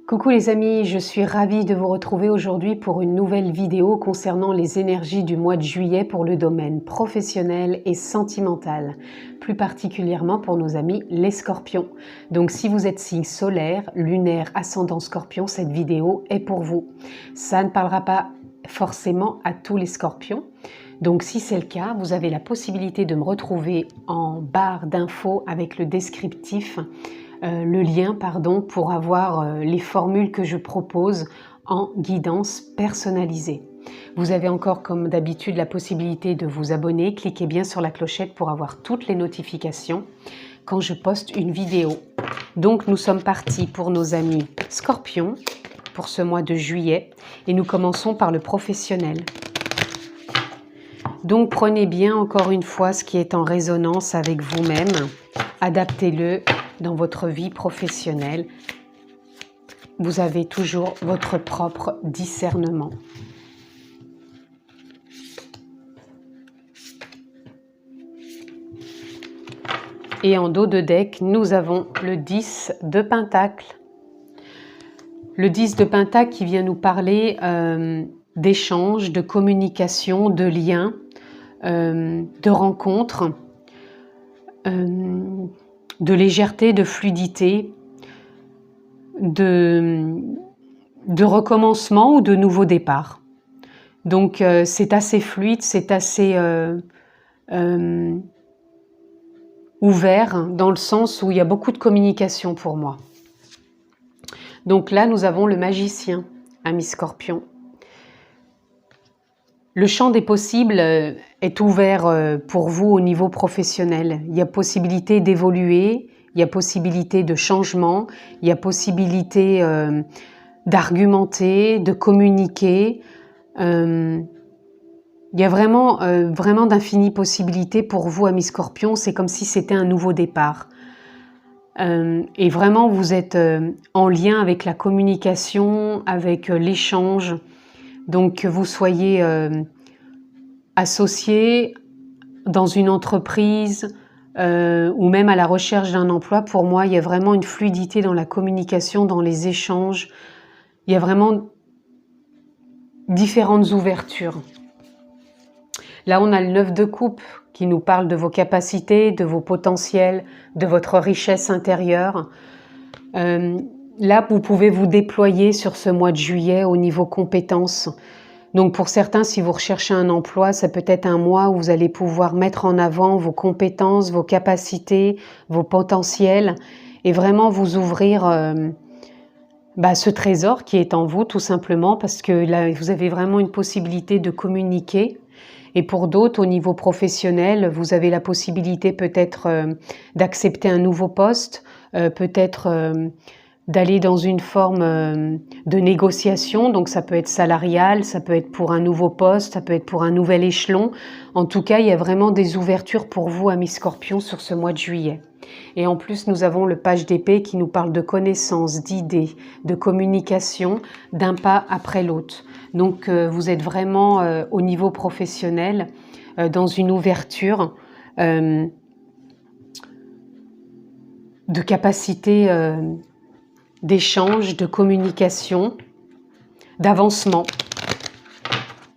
Coucou les amis, je suis ravie de vous retrouver aujourd'hui pour une nouvelle vidéo concernant les énergies du mois de juillet pour le domaine professionnel et sentimental, plus particulièrement pour nos amis les scorpions. Donc si vous êtes signe solaire, lunaire, ascendant scorpion, cette vidéo est pour vous. Ça ne parlera pas forcément à tous les scorpions. Donc si c'est le cas, vous avez la possibilité de me retrouver en barre d'infos avec le descriptif, le lien pour avoir les formules que je propose en guidance personnalisée. Vous avez encore comme d'habitude la possibilité de vous abonner, cliquez bien sur la clochette pour avoir toutes les notifications quand je poste une vidéo. Donc nous sommes partis pour nos amis Scorpions pour ce mois de juillet et nous commençons par le professionnel. Donc prenez bien encore une fois ce qui est en résonance avec vous-même, adaptez-le dans votre vie professionnelle. Vous avez toujours votre propre discernement. Et en dos de deck, nous avons le 10 de Pentacle. Le 10 de Pentacle qui vient nous parler d'échanges, de communication, de liens, de rencontres, de légèreté, de fluidité, de recommencement ou de nouveau départ. Donc c'est assez fluide, c'est assez ouvert dans le sens où il y a beaucoup de communication pour moi. Donc là nous avons le magicien, ami Scorpion. Le champ des possibles est ouvert pour vous au niveau professionnel. Il y a possibilité d'évoluer, il y a possibilité de changement, il y a possibilité d'argumenter, de communiquer. Il y a vraiment d'infinies possibilités pour vous, amis Scorpions. C'est comme si c'était un nouveau départ. Et vraiment, vous êtes en lien avec la communication, avec l'échange. Donc, que vous soyez associé dans une entreprise ou même à la recherche d'un emploi, pour moi, il y a vraiment une fluidité dans la communication, dans les échanges. Il y a vraiment différentes ouvertures. Là, on a le 9 de coupe qui nous parle de vos capacités, de vos potentiels, de votre richesse intérieure. Là, vous pouvez vous déployer sur ce mois de juillet au niveau compétences. Donc pour certains, si vous recherchez un emploi, ça peut être un mois où vous allez pouvoir mettre en avant vos compétences, vos capacités, vos potentiels et vraiment vous ouvrir ce trésor qui est en vous tout simplement parce que là, vous avez vraiment une possibilité de communiquer. Et pour d'autres, au niveau professionnel, vous avez la possibilité peut-être d'accepter un nouveau poste, peut-être d'aller dans une forme de négociation, donc ça peut être salarial, ça peut être pour un nouveau poste, ça peut être pour un nouvel échelon. En tout cas, il y a vraiment des ouvertures pour vous, amis Scorpions, sur ce mois de juillet. Et en plus, nous avons le page d'épée qui nous parle de connaissances, d'idées, de communication, d'un pas après l'autre. Donc, vous êtes vraiment au niveau professionnel, dans une ouverture de capacité d'échange, de communication, d'avancement.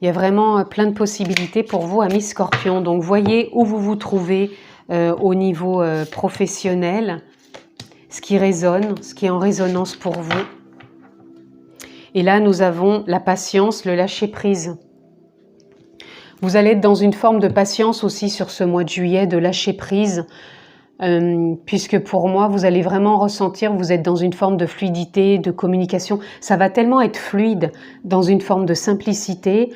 Il y a vraiment plein de possibilités pour vous, amis Scorpions. Donc, voyez où vous vous trouvez au niveau professionnel, ce qui résonne, ce qui est en résonance pour vous. Et là, nous avons la patience, le lâcher-prise. Vous allez être dans une forme de patience aussi sur ce mois de juillet, de lâcher-prise, puisque pour moi, vous allez vraiment ressentir, vous êtes dans une forme de fluidité, de communication. Ça va tellement être fluide, dans une forme de simplicité.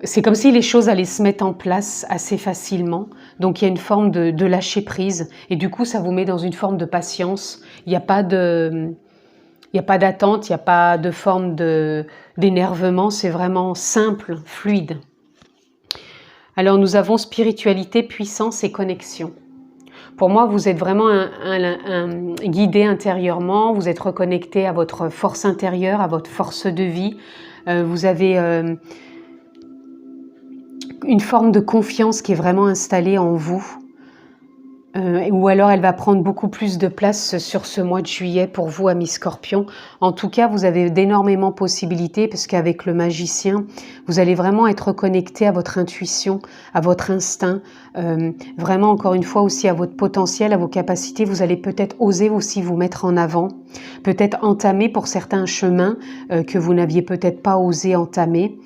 C'est comme si les choses allaient se mettre en place assez facilement. Donc, il y a une forme de lâcher-prise. Et du coup, ça vous met dans une forme de patience. Il n'y a pas d'attente, il n'y a pas de forme d'énervement. C'est vraiment simple, fluide. Alors, nous avons spiritualité, puissance et connexion. Pour moi, vous êtes vraiment guidé intérieurement, vous êtes reconnecté à votre force intérieure, à votre force de vie. Vous avez une forme de confiance qui est vraiment installée en vous. ou alors elle va prendre beaucoup plus de place sur ce mois de juillet pour vous, amis Scorpion. En tout cas, vous avez d'énormément de possibilités parce qu'avec le magicien, vous allez vraiment être connecté à votre intuition, à votre instinct, vraiment encore une fois aussi à votre potentiel, à vos capacités. Vous allez peut-être oser aussi vous mettre en avant, peut-être entamer pour certains chemins que vous n'aviez peut-être pas osé entamer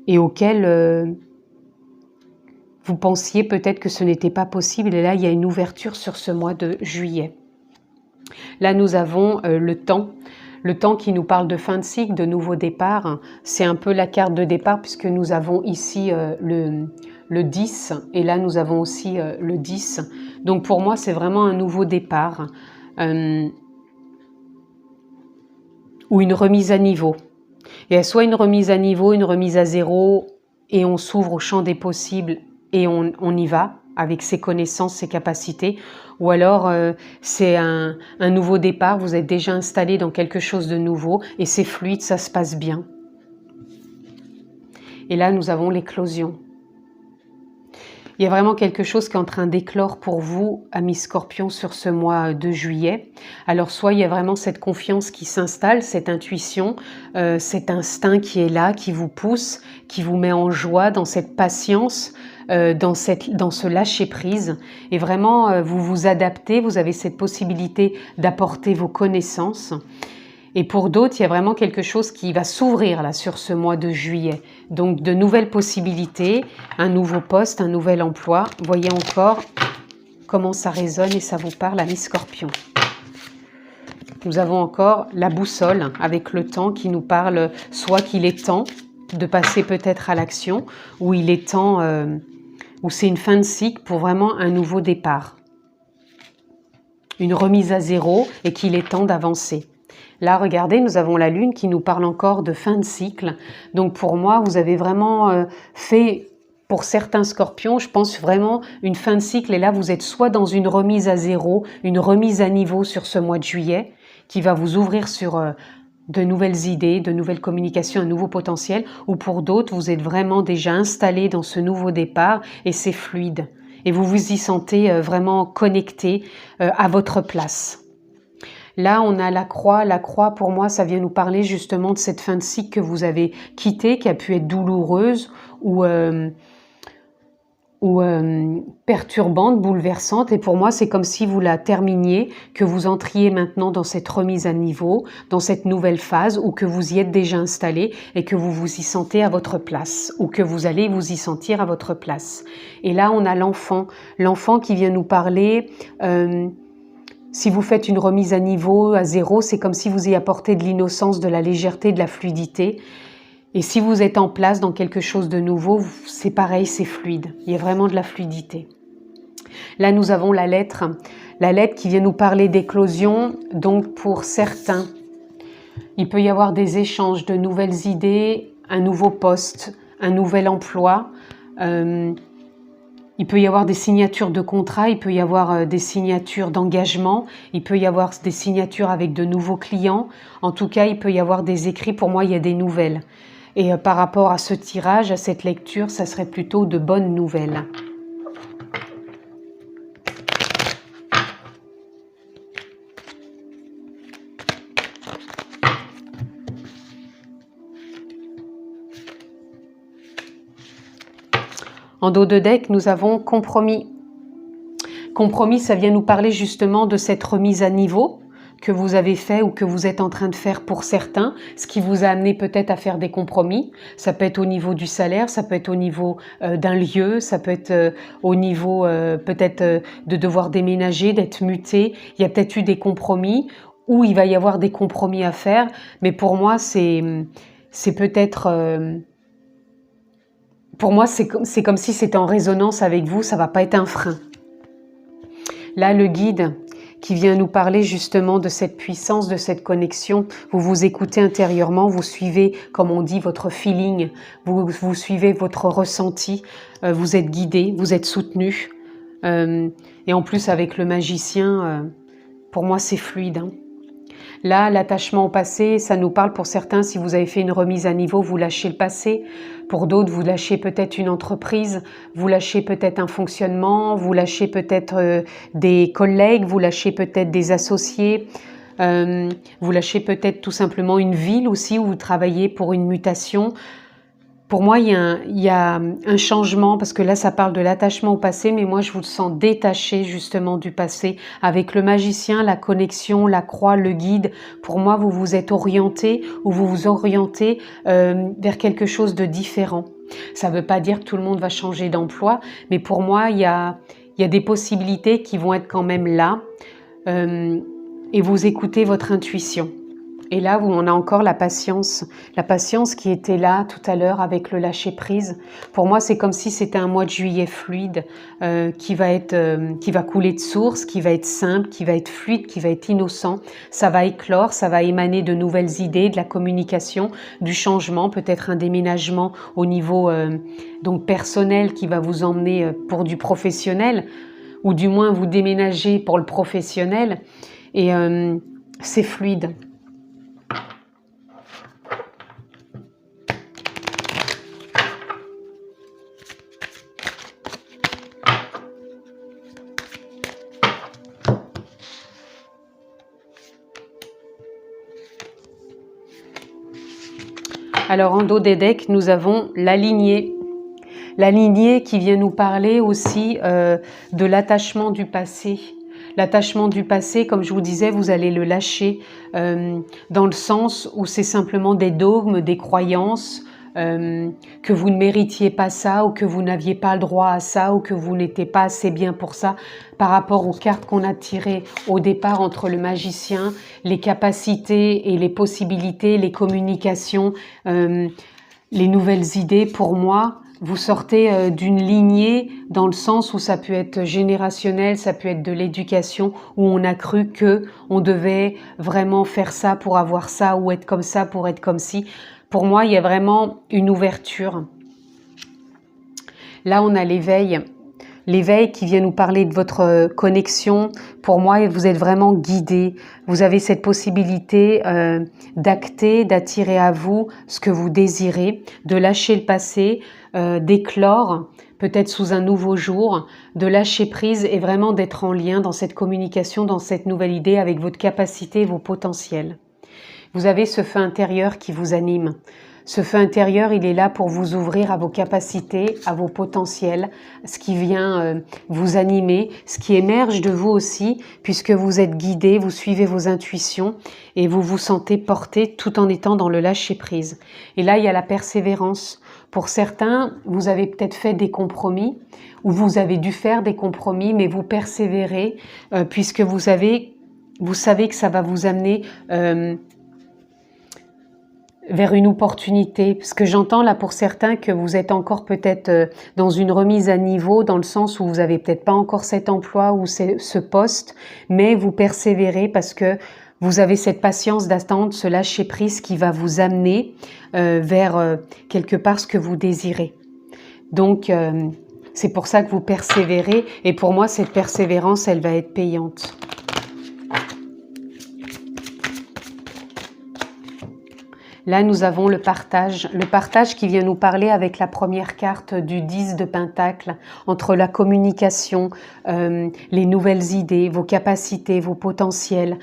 et auxquels vous pensiez peut-être que ce n'était pas possible, et là, il y a une ouverture sur ce mois de juillet. Là, nous avons le temps qui nous parle de fin de cycle, de nouveau départ. C'est un peu la carte de départ puisque nous avons ici le 10 et là, nous avons aussi le 10. Donc, pour moi, c'est vraiment un nouveau départ ou une remise à niveau. Il y a soit une remise à niveau, une remise à zéro et on s'ouvre au champ des possibles et on y va avec ses connaissances, ses capacités, ou alors c'est un nouveau départ, vous êtes déjà installé dans quelque chose de nouveau et c'est fluide, ça se passe bien. Et là, nous avons l'éclosion. Il y a vraiment quelque chose qui est en train d'éclore pour vous, amis Scorpions, sur ce mois de juillet. Alors, soit il y a vraiment cette confiance qui s'installe, cette intuition, cet instinct qui est là, qui vous pousse, qui vous met en joie, dans cette patience, dans ce lâcher-prise. Et vraiment, vous vous adaptez, vous avez cette possibilité d'apporter vos connaissances. Et pour d'autres, il y a vraiment quelque chose qui va s'ouvrir là sur ce mois de juillet. Donc de nouvelles possibilités, un nouveau poste, un nouvel emploi. Voyez encore comment ça résonne et ça vous parle, amis Scorpions. Nous avons encore la boussole avec le temps qui nous parle soit qu'il est temps de passer peut-être à l'action, ou il est temps, ou c'est une fin de cycle pour vraiment un nouveau départ. Une remise à zéro et qu'il est temps d'avancer. Là, regardez, nous avons la Lune qui nous parle encore de fin de cycle. Donc pour moi, vous avez vraiment fait, pour certains Scorpions, je pense vraiment une fin de cycle. Et là, vous êtes soit dans une remise à zéro, une remise à niveau sur ce mois de juillet, qui va vous ouvrir sur de nouvelles idées, de nouvelles communications, un nouveau potentiel. Ou pour d'autres, vous êtes vraiment déjà installé dans ce nouveau départ et c'est fluide. Et vous vous y sentez vraiment connecté à votre place. Là, on a la croix. La croix, pour moi, ça vient nous parler justement de cette fin de cycle que vous avez quittée, qui a pu être douloureuse ou perturbante, bouleversante. Et pour moi, c'est comme si vous la terminiez, que vous entriez maintenant dans cette remise à niveau, dans cette nouvelle phase, ou que vous y êtes déjà installé et que vous vous y sentez à votre place, ou que vous allez vous y sentir à votre place. Et là, on a l'enfant qui vient nous parler... si vous faites une remise à niveau, à zéro, c'est comme si vous y apportez de l'innocence, de la légèreté, de la fluidité. Et si vous êtes en place dans quelque chose de nouveau, c'est pareil, c'est fluide. Il y a vraiment de la fluidité. Là, nous avons la lettre qui vient nous parler d'éclosion. Donc, pour certains, il peut y avoir des échanges, de nouvelles idées, un nouveau poste, un nouvel emploi. Il peut y avoir des signatures de contrats, il peut y avoir des signatures d'engagement, il peut y avoir des signatures avec de nouveaux clients. En tout cas, il peut y avoir des écrits. Pour moi, il y a des nouvelles. Et par rapport à ce tirage, à cette lecture, ça serait plutôt de bonnes nouvelles. En dos de deck, nous avons compromis. Compromis, ça vient nous parler justement de cette remise à niveau que vous avez fait ou que vous êtes en train de faire pour certains, ce qui vous a amené peut-être à faire des compromis. Ça peut être au niveau du salaire, ça peut être au niveau d'un lieu, ça peut être au niveau peut-être de devoir déménager, d'être muté. Il y a peut-être eu des compromis ou il va y avoir des compromis à faire, mais pour moi, c'est peut-être... Pour moi, c'est comme si c'était en résonance avec vous, ça ne va pas être un frein. Là, le guide qui vient nous parler justement de cette puissance, de cette connexion, vous vous écoutez intérieurement, vous suivez, comme on dit, votre feeling, vous suivez votre ressenti, vous êtes guidé, vous êtes soutenu. Et en plus, avec le magicien, pour moi, c'est fluide. Hein. Là, l'attachement au passé, ça nous parle pour certains, si vous avez fait une remise à niveau, vous lâchez le passé. Pour d'autres, vous lâchez peut-être une entreprise, vous lâchez peut-être un fonctionnement, vous lâchez peut-être des collègues, vous lâchez peut-être des associés, vous lâchez peut-être tout simplement une ville aussi où vous travaillez pour une mutation. Pour moi, il y a un changement, parce que là, ça parle de l'attachement au passé, mais moi, je vous le sens détaché justement du passé. Avec le magicien, la connexion, la croix, le guide, pour moi, vous vous êtes orienté ou vous vous orientez vers quelque chose de différent. Ça ne veut pas dire que tout le monde va changer d'emploi, mais pour moi, il y a des possibilités qui vont être quand même là et vous écoutez votre intuition. Et là, on a encore la patience qui était là tout à l'heure avec le lâcher-prise. Pour moi, c'est comme si c'était un mois de juillet fluide qui va couler de source, qui va être simple, qui va être fluide, qui va être innocent. Ça va éclore, ça va émaner de nouvelles idées, de la communication, du changement, peut-être un déménagement au niveau donc personnel qui va vous emmener pour du professionnel, ou du moins vous déménager pour le professionnel. Et c'est fluide. Alors en dos des decks, nous avons la lignée. La lignée qui vient nous parler aussi de l'attachement du passé. L'attachement du passé, comme je vous disais, vous allez le lâcher dans le sens où c'est simplement des dogmes, des croyances, que vous ne méritiez pas ça, ou que vous n'aviez pas le droit à ça, ou que vous n'étiez pas assez bien pour ça, par rapport aux cartes qu'on a tirées au départ entre le magicien, les capacités et les possibilités, les communications, les nouvelles idées. Pour moi, vous sortez d'une lignée dans le sens où ça peut être générationnel, ça peut être de l'éducation, où on a cru que on devait vraiment faire ça pour avoir ça, ou être comme ça pour être comme ci. Pour moi, il y a vraiment une ouverture. Là, on a l'éveil. L'éveil qui vient nous parler de votre connexion. Pour moi, vous êtes vraiment guidé. Vous avez cette possibilité d'acter, d'attirer à vous ce que vous désirez, de lâcher le passé, d'éclore, peut-être sous un nouveau jour, de lâcher prise et vraiment d'être en lien dans cette communication, dans cette nouvelle idée avec votre capacité, vos potentiels. Vous avez ce feu intérieur qui vous anime. Ce feu intérieur, il est là pour vous ouvrir à vos capacités, à vos potentiels, ce qui vient vous animer, ce qui émerge de vous aussi, puisque vous êtes guidé, vous suivez vos intuitions et vous vous sentez porté tout en étant dans le lâcher-prise. Et là, il y a la persévérance. Pour certains, vous avez peut-être fait des compromis, ou vous avez dû faire des compromis, mais vous persévérez, puisque vous savez que ça va vous amener vers une opportunité, parce que j'entends là pour certains que vous êtes encore peut-être dans une remise à niveau, dans le sens où vous avez peut-être pas encore cet emploi ou ce poste, mais vous persévérez parce que vous avez cette patience d'attendre, ce lâcher prise qui va vous amener vers quelque part ce que vous désirez. Donc c'est pour ça que vous persévérez, et pour moi cette persévérance, elle va être payante. Là, nous avons le partage qui vient nous parler avec la première carte du 10 de Pentacle, entre la communication, les nouvelles idées, vos capacités, vos potentiels.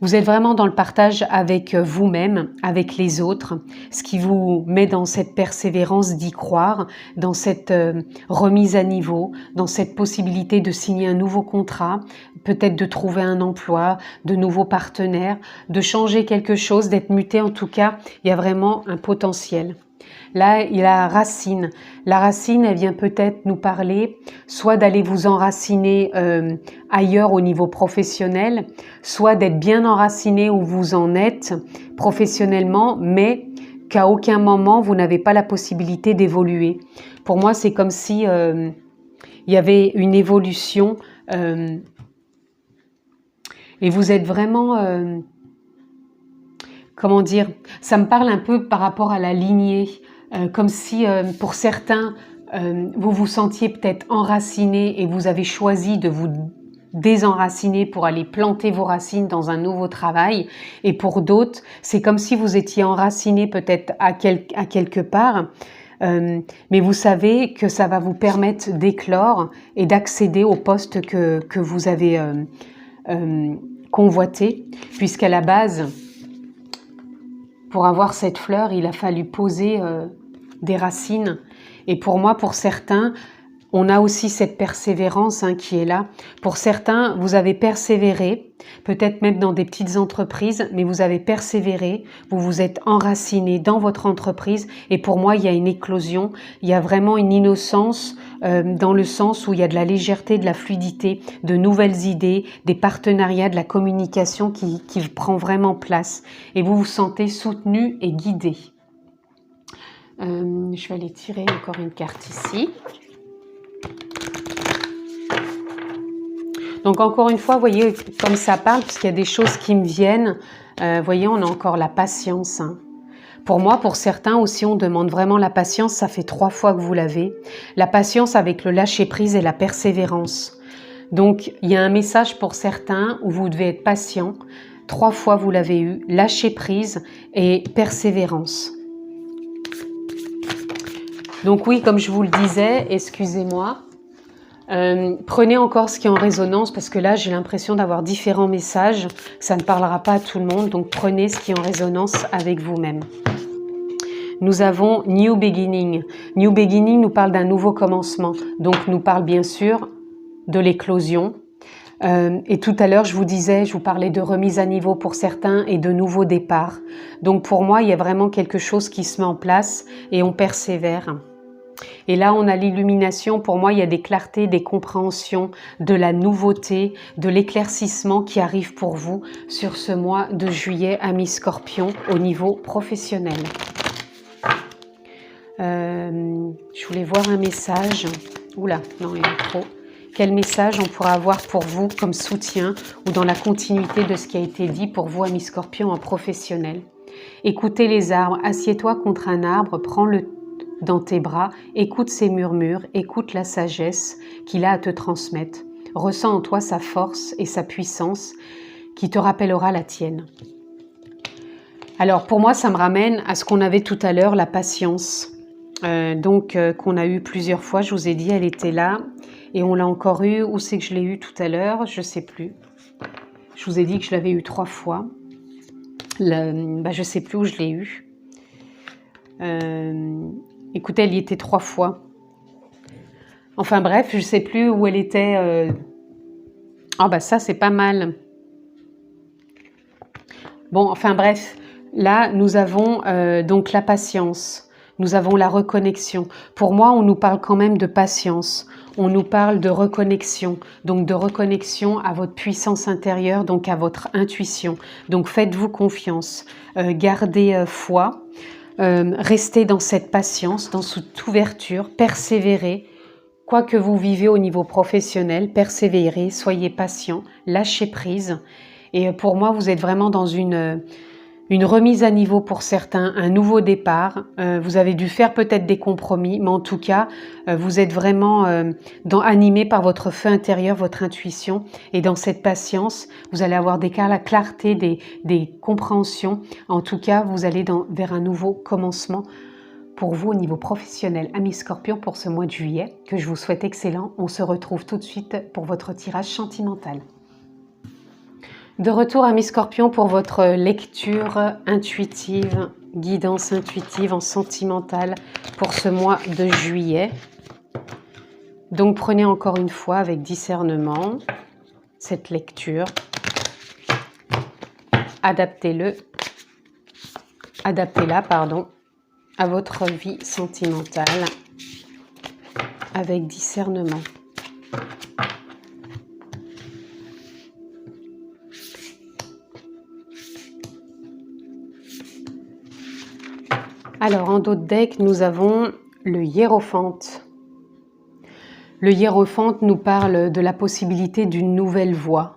Vous êtes vraiment dans le partage avec vous-même, avec les autres, ce qui vous met dans cette persévérance d'y croire, dans cette remise à niveau, dans cette possibilité de signer un nouveau contrat, peut-être de trouver un emploi, de nouveaux partenaires, de changer quelque chose, d'être muté. En tout cas, il y a vraiment un potentiel. Là, il y a la racine. La racine, elle vient peut-être nous parler soit d'aller vous enraciner ailleurs au niveau professionnel, soit d'être bien enraciné où vous en êtes professionnellement, mais qu'à aucun moment vous n'avez pas la possibilité d'évoluer. Pour moi, c'est comme si il y avait une évolution et vous êtes vraiment... comment dire, ça me parle un peu par rapport à la lignée, comme si pour certains, vous vous sentiez peut-être enraciné et vous avez choisi de désenraciner pour aller planter vos racines dans un nouveau travail. Et pour d'autres, c'est comme si vous étiez enraciné peut-être à quelque part, mais vous savez que ça va vous permettre d'éclore et d'accéder au poste que vous avez convoité, puisqu'à la base, pour avoir cette fleur, il a fallu poser des racines. Et pour moi, pour certains, on a aussi cette persévérance qui est là. Pour certains, vous avez persévéré, peut-être même dans des petites entreprises, mais vous avez persévéré, vous vous êtes enraciné dans votre entreprise. Et pour moi, il y a une éclosion, il y a vraiment une innocence dans le sens où il y a de la légèreté, de la fluidité, de nouvelles idées, des partenariats, de la communication qui prend vraiment place. Et vous vous sentez soutenu et guidé. Je vais aller tirer encore une carte ici. Donc encore une fois, vous voyez comme ça parle, puisqu'il y a des choses qui me viennent. Vous voyez, on a encore la patience. Pour moi, pour certains aussi, on demande vraiment la patience. Ça fait 3 fois que vous l'avez. La patience avec le lâcher-prise et la persévérance. Donc, il y a un message pour certains où vous devez être patient. 3 fois, vous l'avez eu. Lâcher-prise et persévérance. Donc oui, comme je vous le disais, excusez-moi. Prenez encore ce qui est en résonance parce que là j'ai l'impression d'avoir différents messages, ça ne parlera pas à tout le monde, donc prenez ce qui est en résonance avec vous-même. Nous avons New Beginning. New Beginning nous parle d'un nouveau commencement, donc nous parle bien sûr de l'éclosion. Et tout à l'heure je vous parlais de remise à niveau pour certains et de nouveaux départs. Donc pour moi il y a vraiment quelque chose qui se met en place et on persévère. Et là, on a l'illumination. Pour moi, il y a des clartés, des compréhensions, de la nouveauté, de l'éclaircissement qui arrive pour vous sur ce mois de juillet à mi-scorpion au niveau professionnel. Je voulais voir un message. Oula, non, il y en a trop. Quel message on pourra avoir pour vous comme soutien ou dans la continuité de ce qui a été dit pour vous à mi-scorpion en professionnel. Écoutez les arbres. Assieds-toi contre un arbre, prends-le dans tes bras, écoute ses murmures, écoute la sagesse qu'il a à te transmettre. Ressens en toi sa force et sa puissance qui te rappellera la tienne. Alors pour moi, ça me ramène à ce qu'on avait tout à l'heure, la patience. Qu'on a eu plusieurs fois, je vous ai dit, elle était là. Et on l'a encore eu, où c'est que je l'ai eu tout à l'heure? Je ne sais plus. Je vous ai dit que je l'avais eu 3 fois. Je ne sais plus où je l'ai eu. Écoutez, elle y était 3 fois. Enfin bref, je ne sais plus où elle était. Ça, c'est pas mal. Bon, enfin bref, là, nous avons donc la patience. Nous avons la reconnexion. Pour moi, on nous parle quand même de patience. On nous parle de reconnexion. Donc de reconnexion à votre puissance intérieure, donc à votre intuition. Donc faites-vous confiance. Gardez foi. Restez dans cette patience, dans cette ouverture, persévérez. Quoi que vous vivez au niveau professionnel, persévérez, soyez patient, lâchez prise. Et pour moi, vous êtes vraiment dans une remise à niveau pour certains, un nouveau départ. Vous avez dû faire peut-être des compromis, mais en tout cas, vous êtes vraiment animé par votre feu intérieur, votre intuition. Et dans cette patience, vous allez avoir la clarté, des compréhensions. En tout cas, vous allez vers un nouveau commencement pour vous au niveau professionnel. Amis Scorpion, pour ce mois de juillet, que je vous souhaite excellent. On se retrouve tout de suite pour votre tirage sentimental. De retour à mi-scorpion pour votre lecture intuitive, guidance intuitive en sentimental pour ce mois de juillet. Donc prenez encore une fois avec discernement cette lecture. Adaptez-la, à votre vie sentimentale avec discernement. Alors, en d'autres decks, nous avons le Hiérophante. Le Hiérophante nous parle de la possibilité d'une nouvelle voie,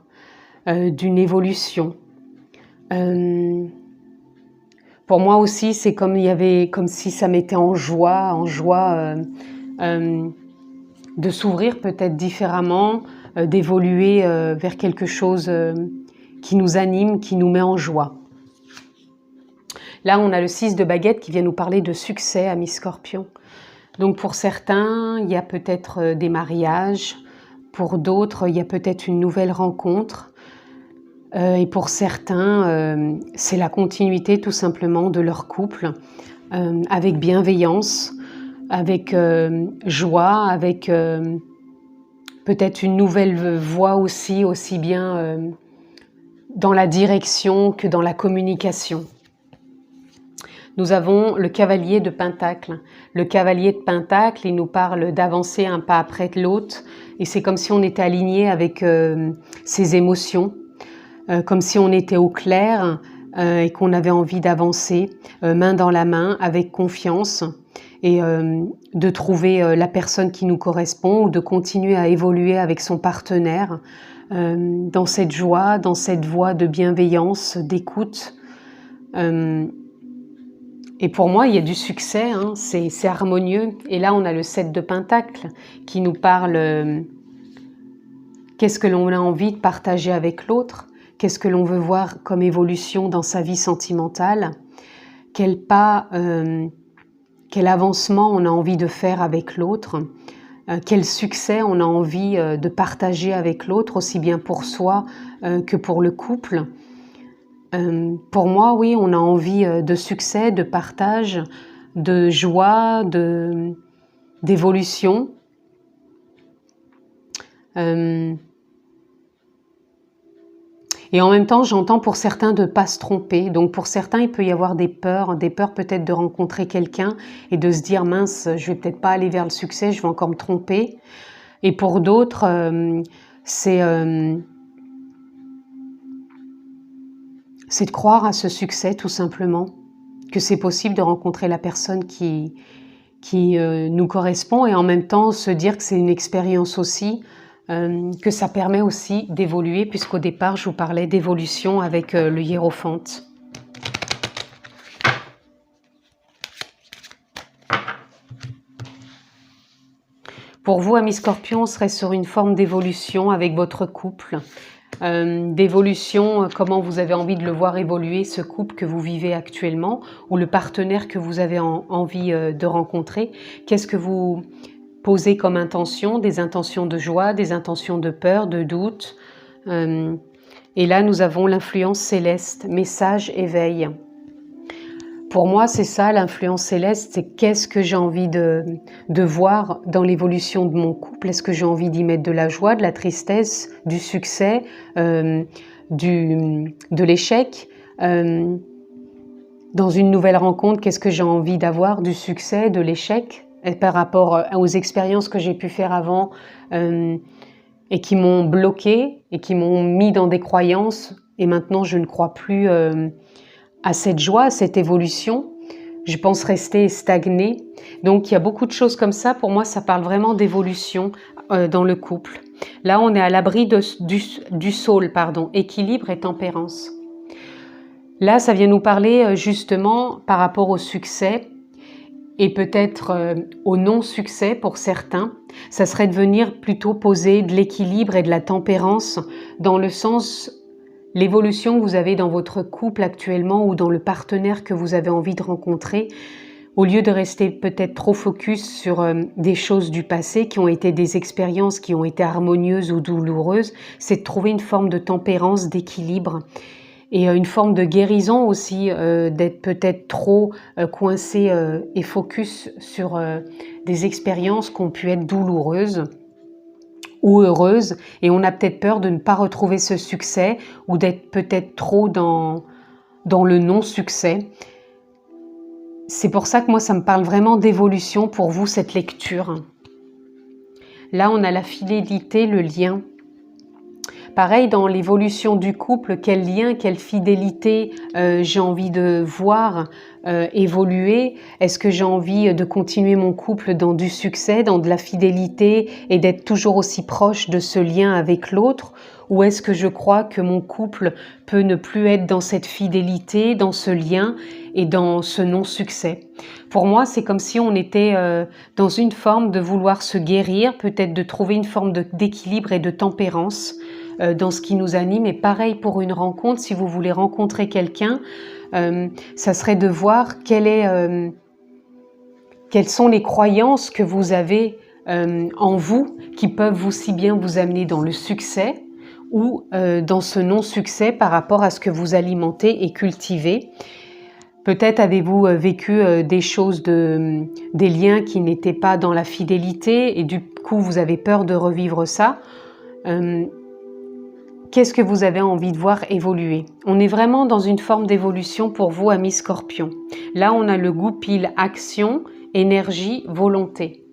d'une évolution. Pour moi aussi, c'est comme si ça mettait en joie de s'ouvrir peut-être différemment, d'évoluer vers quelque chose qui nous anime, qui nous met en joie. Là, on a le 6 de baguette qui vient nous parler de succès, amis Scorpions. Donc pour certains, il y a peut-être des mariages, pour d'autres, il y a peut-être une nouvelle rencontre. Et pour certains, c'est la continuité tout simplement de leur couple, avec bienveillance, avec joie, avec peut-être une nouvelle voie aussi bien dans la direction que dans la communication. Nous avons le cavalier de Pentacle. Le cavalier de Pentacle, il nous parle d'avancer un pas après l'autre, et c'est comme si on était aligné avec ses émotions, comme si on était au clair et qu'on avait envie d'avancer main dans la main, avec confiance, et de trouver la personne qui nous correspond, ou de continuer à évoluer avec son partenaire dans cette joie, dans cette voie de bienveillance, d'écoute. Et pour moi, il y a du succès, hein, c'est harmonieux. Et là, on a le 7 de Pentacle qui nous parle qu'est-ce que l'on a envie de partager avec l'autre, qu'est-ce que l'on veut voir comme évolution dans sa vie sentimentale, quel pas, quel avancement on a envie de faire avec l'autre, quel succès on a envie de partager avec l'autre, aussi bien pour soi que pour le couple. Pour moi, oui, on a envie de succès, de partage, de joie, d'évolution. Et en même temps, j'entends pour certains de ne pas se tromper. Donc pour certains, il peut y avoir des peurs peut-être de rencontrer quelqu'un et de se dire « mince, je vais peut-être pas aller vers le succès, je vais encore me tromper ». Et pour d'autres, c'est de croire à ce succès tout simplement, que c'est possible de rencontrer la personne qui nous correspond, et en même temps se dire que c'est une expérience aussi, que ça permet aussi d'évoluer, puisqu'au départ je vous parlais d'évolution avec le hiérophante. Pour vous, amis Scorpions, on serait sur une forme d'évolution avec votre couple, d'évolution, comment vous avez envie de le voir évoluer, ce couple que vous vivez actuellement, ou le partenaire que vous avez envie de rencontrer. Qu'est-ce que vous posez comme intention? Des intentions de joie, des intentions de peur, de doute. Et là, nous avons l'influence céleste, message, éveil. Pour moi, c'est ça, l'influence céleste, c'est qu'est-ce que j'ai envie de voir dans l'évolution de mon couple. Est-ce que j'ai envie d'y mettre de la joie, de la tristesse, du succès, de l'échec? Dans une nouvelle rencontre, qu'est-ce que j'ai envie d'avoir? Du succès, de l'échec? Et par rapport aux expériences que j'ai pu faire avant et qui m'ont bloqué et qui m'ont mis dans des croyances, et maintenant je ne crois plus à cette joie, à cette évolution. Je pense rester stagnée. Donc il y a beaucoup de choses comme ça. Pour moi, ça parle vraiment d'évolution dans le couple. Là, on est à l'abri du saule, équilibre et tempérance. Là, ça vient nous parler justement par rapport au succès, et peut-être au non-succès pour certains. Ça serait de venir plutôt poser de l'équilibre et de la tempérance, dans le sens l'évolution que vous avez dans votre couple actuellement, ou dans le partenaire que vous avez envie de rencontrer. Au lieu de rester peut-être trop focus sur des choses du passé qui ont été des expériences qui ont été harmonieuses ou douloureuses, c'est de trouver une forme de tempérance, d'équilibre, et une forme de guérison aussi, d'être peut-être trop coincé et focus sur des expériences qui ont pu être douloureuses ou heureuses, et on a peut-être peur de ne pas retrouver ce succès, ou d'être peut-être trop dans le non-succès. C'est pour ça que moi, ça me parle vraiment d'évolution pour vous, cette lecture. Là, on a la fidélité, le lien. Pareil, dans l'évolution du couple, quel lien, quelle fidélité j'ai envie de voir évoluer. Est-ce que j'ai envie de continuer mon couple dans du succès, dans de la fidélité et d'être toujours aussi proche de ce lien avec l'autre? Ou est-ce que je crois que mon couple peut ne plus être dans cette fidélité, dans ce lien et dans ce non-succès? Pour moi, c'est comme si on était dans une forme de vouloir se guérir, peut-être de trouver une forme d'équilibre et de tempérance dans ce qui nous anime. Et pareil pour une rencontre, si vous voulez rencontrer quelqu'un, ça serait de voir quelles sont les croyances que vous avez en vous qui peuvent aussi bien vous amener dans le succès ou dans ce non-succès par rapport à ce que vous alimentez et cultivez. Peut-être avez-vous vécu des choses, des liens qui n'étaient pas dans la fidélité et du coup vous avez peur de revivre ça. Qu'est-ce que vous avez envie de voir évoluer? On est vraiment dans une forme d'évolution pour vous, amis Scorpions. Là, on a le goupil action, énergie, volonté.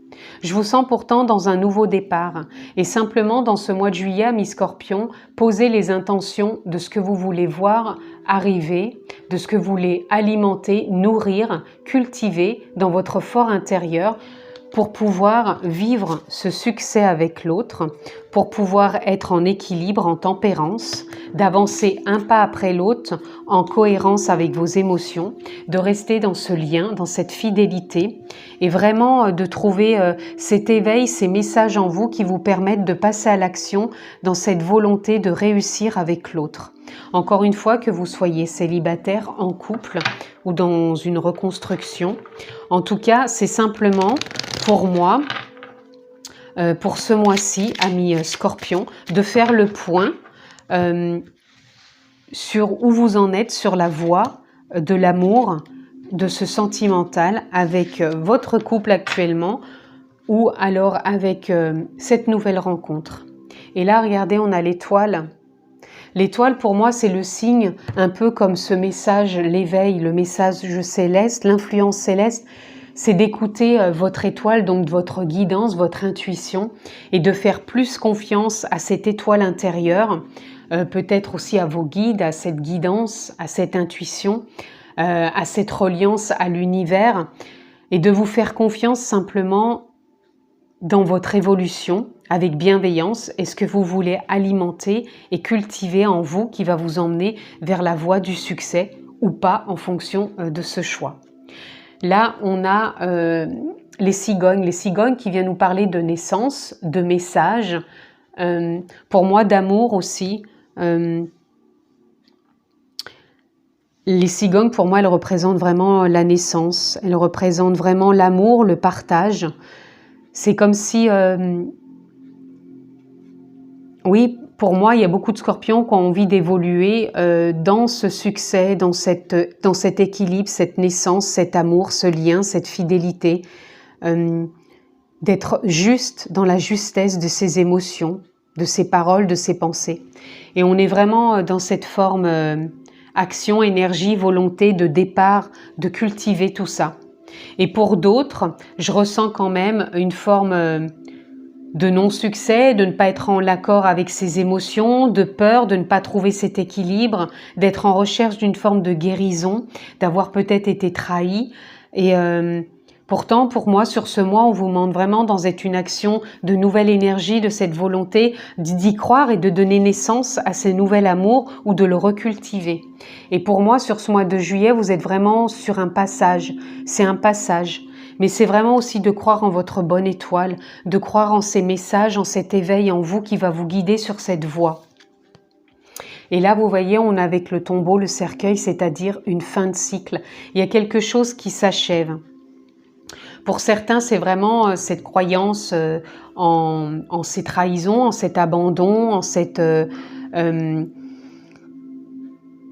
Je vous sens pourtant dans un nouveau départ et simplement dans ce mois de juillet, amis Scorpions, posez les intentions de ce que vous voulez voir arriver, de ce que vous voulez alimenter, nourrir, cultiver dans votre fort intérieur pour pouvoir vivre ce succès avec l'autre, pour pouvoir être en équilibre, en tempérance, d'avancer un pas après l'autre en cohérence avec vos émotions, de rester dans ce lien, dans cette fidélité et vraiment de trouver cet éveil, ces messages en vous qui vous permettent de passer à l'action dans cette volonté de réussir avec l'autre. Encore une fois, que vous soyez célibataire, en couple ou dans une reconstruction, en tout cas, c'est simplement pour moi, pour ce mois-ci, amis Scorpions, de faire le point sur où vous en êtes sur la voie de l'amour, de ce sentimental avec votre couple actuellement ou alors avec cette nouvelle rencontre. Et là, regardez, on a l'étoile. L'étoile, pour moi, c'est le signe, un peu comme ce message, l'éveil, le message céleste, l'influence céleste, c'est d'écouter votre étoile, donc votre guidance, votre intuition, et de faire plus confiance à cette étoile intérieure, peut-être aussi à vos guides, à cette guidance, à cette intuition, à cette reliance à l'univers, et de vous faire confiance simplement dans votre évolution, avec bienveillance, et ce que vous voulez alimenter et cultiver en vous qui va vous emmener vers la voie du succès ou pas en fonction de ce choix. Là, on a les cigognes qui viennent nous parler de naissance, de message, pour moi d'amour aussi. Les cigognes, pour moi, elles représentent vraiment la naissance, elles représentent vraiment l'amour, le partage. C'est comme si... oui, pour moi, il y a beaucoup de Scorpions qui ont envie d'évoluer dans ce succès, dans cet équilibre, cette naissance, cet amour, ce lien, cette fidélité, d'être juste dans la justesse de ses émotions, de ses paroles, de ses pensées. Et on est vraiment dans cette forme action, énergie, volonté de départ, de cultiver tout ça. Et pour d'autres, je ressens quand même une forme de non-succès, de ne pas être en accord avec ses émotions, de peur, de ne pas trouver cet équilibre, d'être en recherche d'une forme de guérison, d'avoir peut-être été trahi. Et pourtant, pour moi, sur ce mois, on vous demande vraiment dans une action de nouvelle énergie, de cette volonté d'y croire et de donner naissance à ce nouvel amour ou de le recultiver. Et pour moi, sur ce mois de juillet, vous êtes vraiment sur un passage. C'est un passage. Mais c'est vraiment aussi de croire en votre bonne étoile, de croire en ces messages, en cet éveil en vous qui va vous guider sur cette voie. Et là, vous voyez, on a avec le tombeau, le cercueil, c'est-à-dire une fin de cycle. Il y a quelque chose qui s'achève. Pour certains, c'est vraiment cette croyance en ces trahisons, en cet abandon, en cette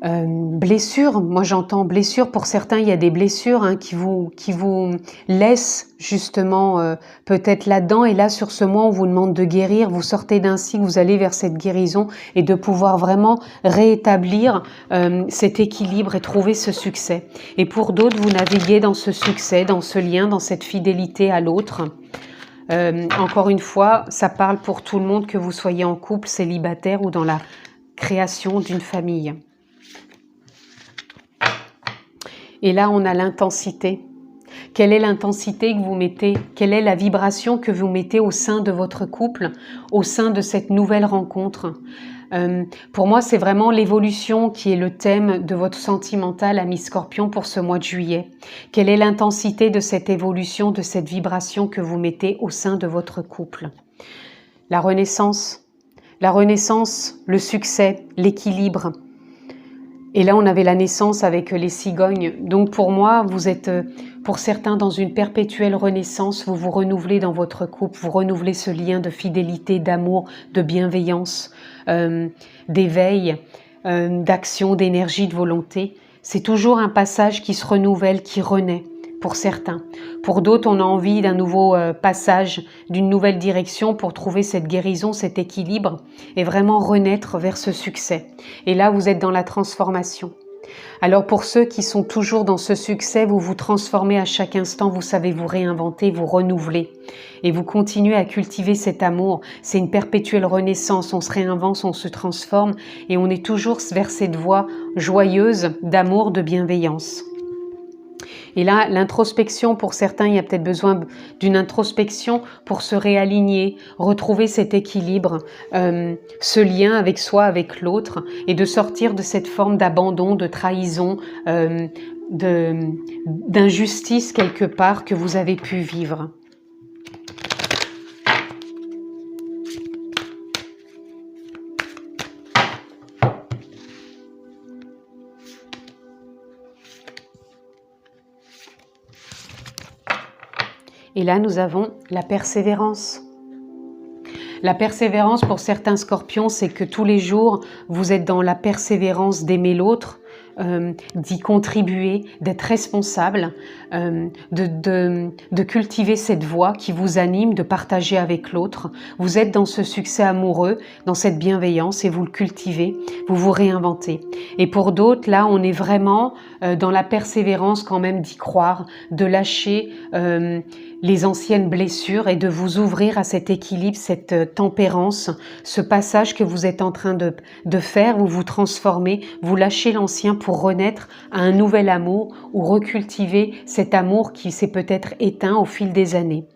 blessure. Moi, j'entends blessure. Pour certains, il y a des blessures qui vous laissent justement peut-être là-dedans. Et là, sur ce mois, on vous demande de guérir. Vous sortez d'un cycle, vous allez vers cette guérison et de pouvoir vraiment rétablir cet équilibre et trouver ce succès. Et pour d'autres, vous naviguez dans ce succès, dans ce lien, dans cette fidélité à l'autre. Encore une fois, ça parle pour tout le monde, que vous soyez en couple, célibataire ou dans la création d'une famille. Et là, on a l'intensité. Quelle est l'intensité que vous mettez? Quelle est la vibration que vous mettez au sein de votre couple, au sein de cette nouvelle rencontre? Pour moi, c'est vraiment l'évolution qui est le thème de votre sentimental, ami Scorpion, pour ce mois de juillet. Quelle est l'intensité de cette évolution, de cette vibration que vous mettez au sein de votre couple? La renaissance, le succès, l'équilibre. Et là, on avait la naissance avec les cigognes. Donc pour moi, vous êtes, pour certains, dans une perpétuelle renaissance. Vous vous renouvelez dans votre couple, vous renouvelez ce lien de fidélité, d'amour, de bienveillance, d'éveil, d'action, d'énergie, de volonté. C'est toujours un passage qui se renouvelle, qui renaît pour certains. Pour d'autres, on a envie d'un nouveau passage, d'une nouvelle direction pour trouver cette guérison, cet équilibre et vraiment renaître vers ce succès. Et là, vous êtes dans la transformation. Alors pour ceux qui sont toujours dans ce succès, vous vous transformez à chaque instant, vous savez vous réinventer, vous renouveler et vous continuez à cultiver cet amour. C'est une perpétuelle renaissance, on se réinvente, on se transforme et on est toujours vers cette voie joyeuse d'amour, de bienveillance. Et là, l'introspection, pour certains, il y a peut-être besoin d'une introspection pour se réaligner, retrouver cet équilibre, ce lien avec soi, avec l'autre, et de sortir de cette forme d'abandon, de trahison, d'injustice quelque part que vous avez pu vivre. Et là, nous avons la persévérance. La persévérance pour certains scorpions, c'est que tous les jours, vous êtes dans la persévérance d'aimer l'autre, d'y contribuer, d'être responsable, de cultiver cette voie qui vous anime, de partager avec l'autre. Vous êtes dans ce succès amoureux, dans cette bienveillance et vous le cultivez, vous vous réinventez. Et pour d'autres, là, on est vraiment dans la persévérance quand même d'y croire, de lâcher les anciennes blessures et de vous ouvrir à cet équilibre, cette tempérance, ce passage que vous êtes en train de faire, vous vous transformez, vous lâchez l'ancien pour renaître à un nouvel amour ou recultiver cet amour qui s'est peut-être éteint au fil des années.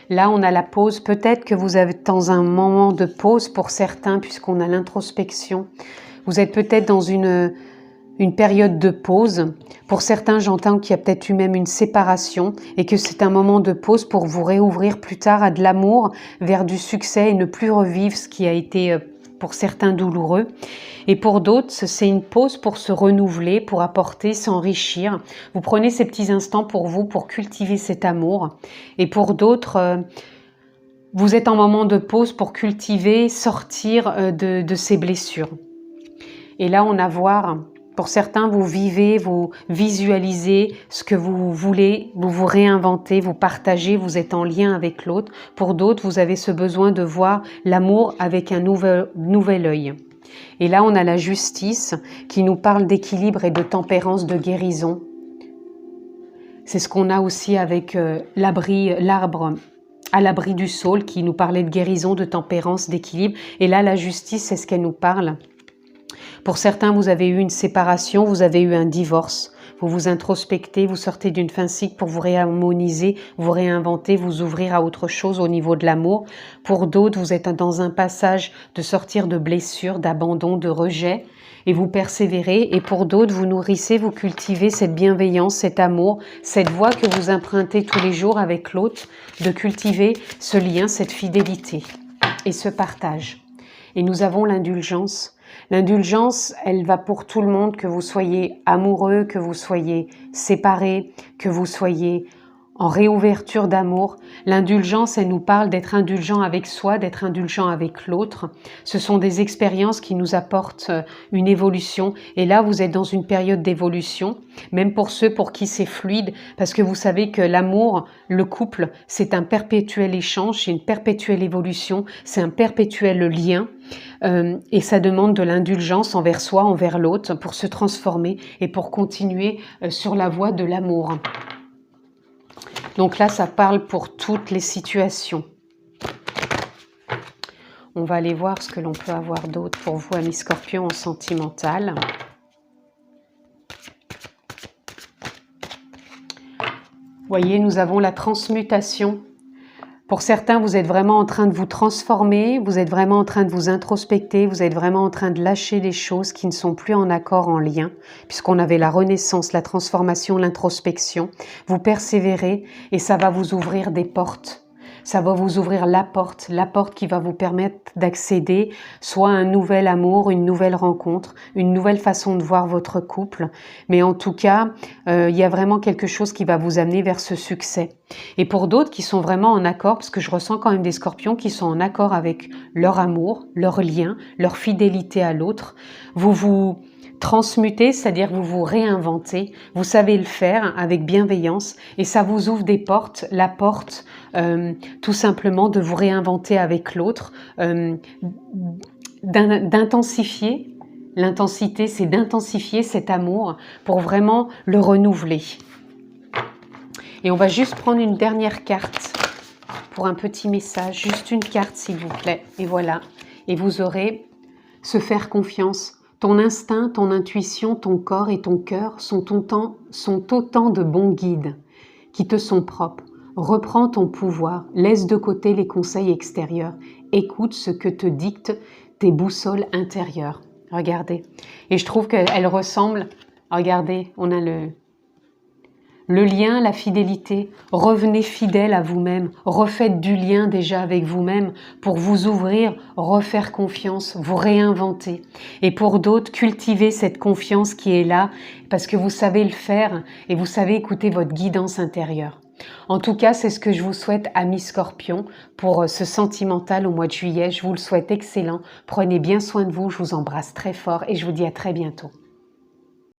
Là, on a la pause. Peut-être que vous êtes dans un moment de pause pour certains, puisqu'on a l'introspection. Vous êtes peut-être dans une période de pause. Pour certains, j'entends qu'il y a peut-être eu même une séparation et que c'est un moment de pause pour vous réouvrir plus tard à de l'amour, vers du succès et ne plus revivre ce qui a été pour certains douloureux. Et pour d'autres, c'est une pause pour se renouveler, pour apporter, s'enrichir. Vous prenez ces petits instants pour vous, pour cultiver cet amour. Et pour d'autres, vous êtes en moment de pause pour cultiver, sortir de ces blessures. Et là, on a voir... Pour certains, vous vivez, vous visualisez ce que vous voulez, vous vous réinventez, vous partagez, vous êtes en lien avec l'autre. Pour d'autres, vous avez ce besoin de voir l'amour avec un nouvel œil. Et là, on a la justice qui nous parle d'équilibre et de tempérance, de guérison. C'est ce qu'on a aussi avec l'arbre à l'abri du saule qui nous parlait de guérison, de tempérance, d'équilibre. Et là, la justice, c'est ce qu'elle nous parle. Pour certains, vous avez eu une séparation, vous avez eu un divorce. Vous vous introspectez, vous sortez d'une fin de cycle pour vous réharmoniser, vous réinventer, vous ouvrir à autre chose au niveau de l'amour. Pour d'autres, vous êtes dans un passage de sortir de blessures, d'abandon, de rejet et vous persévérez. Et pour d'autres, vous nourrissez, vous cultivez cette bienveillance, cet amour, cette voie que vous empruntez tous les jours avec l'autre, de cultiver ce lien, cette fidélité et ce partage. Et nous avons l'indulgence. L'indulgence, elle va pour tout le monde, que vous soyez amoureux, que vous soyez séparés, que vous soyez en réouverture d'amour. L'indulgence, elle nous parle d'être indulgent avec soi, d'être indulgent avec l'autre. Ce sont des expériences qui nous apportent une évolution. Et là, vous êtes dans une période d'évolution, même pour ceux pour qui c'est fluide, parce que vous savez que l'amour, le couple, c'est un perpétuel échange, c'est une perpétuelle évolution, c'est un perpétuel lien. Et ça demande de l'indulgence envers soi, envers l'autre, pour se transformer et pour continuer sur la voie de l'amour. Donc là, ça parle pour toutes les situations. On va aller voir ce que l'on peut avoir d'autre pour vous, amis Scorpions, en sentimental. Voyez, nous avons la transmutation. Pour certains, vous êtes vraiment en train de vous transformer, vous êtes vraiment en train de vous introspecter, vous êtes vraiment en train de lâcher des choses qui ne sont plus en accord, en lien, puisqu'on avait la renaissance, la transformation, l'introspection. Vous persévérez et ça va vous ouvrir des portes. Ça va vous ouvrir la porte qui va vous permettre d'accéder soit à un nouvel amour, une nouvelle rencontre, une nouvelle façon de voir votre couple. Mais en tout cas, il y a vraiment quelque chose qui va vous amener vers ce succès. Et pour d'autres qui sont vraiment en accord, parce que je ressens quand même des Scorpions qui sont en accord avec leur amour, leur lien, leur fidélité à l'autre, vous vous transmutez, c'est-à-dire vous vous réinventez, vous savez le faire avec bienveillance et ça vous ouvre des portes, la porte tout simplement de vous réinventer avec l'autre, d'intensifier. L'intensité, c'est d'intensifier cet amour pour vraiment le renouveler. Et on va juste prendre une dernière carte pour un petit message, juste une carte s'il vous plaît. Et voilà, et vous aurez se faire confiance. Ton instinct, ton intuition, ton corps et ton cœur sont autant de bons guides qui te sont propres. Reprends ton pouvoir, laisse de côté les conseils extérieurs, écoute ce que te dictent tes boussoles intérieures. Regardez. Et je trouve qu'elle ressemble, regardez, on a le lien, la fidélité. Revenez fidèle à vous-même, refaites du lien déjà avec vous-même pour vous ouvrir, refaire confiance, vous réinventer. Et pour d'autres, cultivez cette confiance qui est là parce que vous savez le faire et vous savez écouter votre guidance intérieure. En tout cas, c'est ce que je vous souhaite, amis Scorpions, pour ce sentimental au mois de juillet. Je vous le souhaite excellent. Prenez bien soin de vous, je vous embrasse très fort et je vous dis à très bientôt.